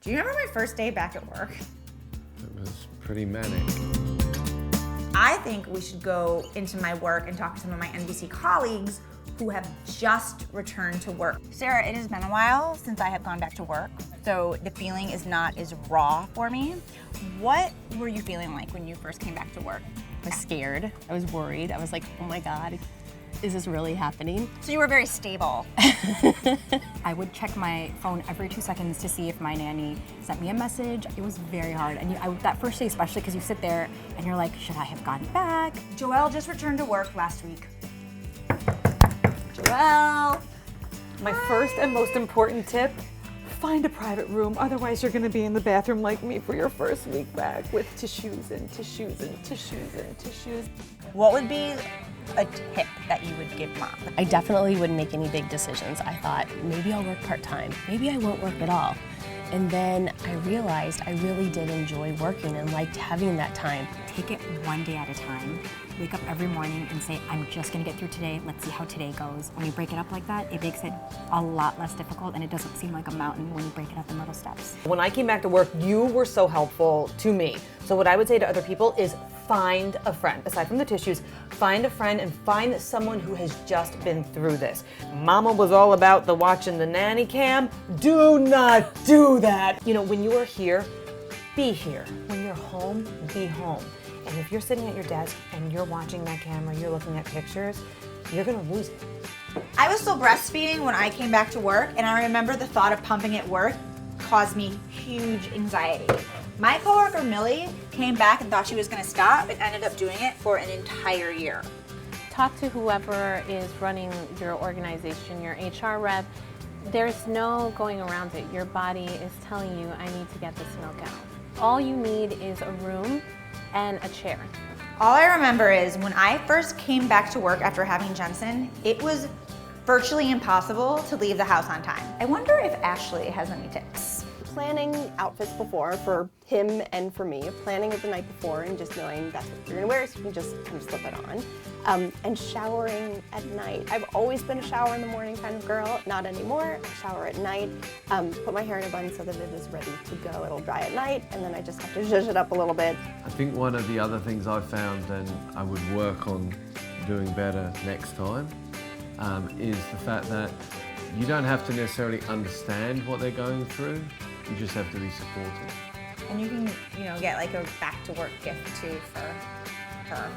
Do you remember my first day back at work? It was pretty manic. I think we should go into my work and talk to some of my NBC colleagues who have just returned to work. Sarah, it has been a while since I have gone back to work, so the feeling is not as raw for me. What were you feeling like when you first came back to work? I was scared, I was worried, I was like, oh my God, is this really happening? So you were very stable. I would check my phone every 2 seconds to see if my nanny sent me a message. It was very hard. And that first day, especially because you sit there and you're like, should I have gotten back? Joelle just returned to work last week. Joelle. My first and most important tip, find a private room. Otherwise, you're gonna be in the bathroom like me for your first week back with tissues and tissues and tissues and tissues. What would be a tip that you would give mom? I definitely wouldn't make any big decisions. I thought, maybe I'll work part-time, maybe I won't work at all. And then I realized I really did enjoy working and liked having that time. Take it one day at a time. Wake up every morning and say, I'm just gonna get through today. Let's see how today goes. When you break it up like that, it makes it a lot less difficult and it doesn't seem like a mountain when you break it up in little steps. When I came back to work, you were so helpful to me. So what I would say to other people is find a friend. Aside from the tissues, find a friend and find someone who has just been through this. Mama was all about the watching the nanny cam. Do not do that. You know, when you are here, be here. When you're home, be home. And if you're sitting at your desk and you're watching that camera, you're looking at pictures, you're gonna lose it. I was still breastfeeding when I came back to work, and I remember the thought of pumping at work caused me huge anxiety. My coworker Millie came back and thought she was gonna stop and ended up doing it for an entire year. Talk to whoever is running your organization, your HR rep. There's no going around it. Your body is telling you, I need to get this milk out. All you need is a room and a chair. All I remember is when I first came back to work after having Jensen, it was virtually impossible to leave the house on time. I wonder if Ashley has any tips. Planning outfits before for him and for me, planning it the night before and just knowing that's what you're gonna wear so you can just kind of slip it on. And showering at night. I've always been a shower in the morning kind of girl, not anymore. I shower at night, put my hair in a bun so that it is ready to go. It'll dry at night and then I just have to zhuzh it up a little bit. I think one of the other things I've found and I would work on doing better next time is the fact that you don't have to necessarily understand what they're going through. You just have to be supportive. And you can, get like a back to work gift too for her.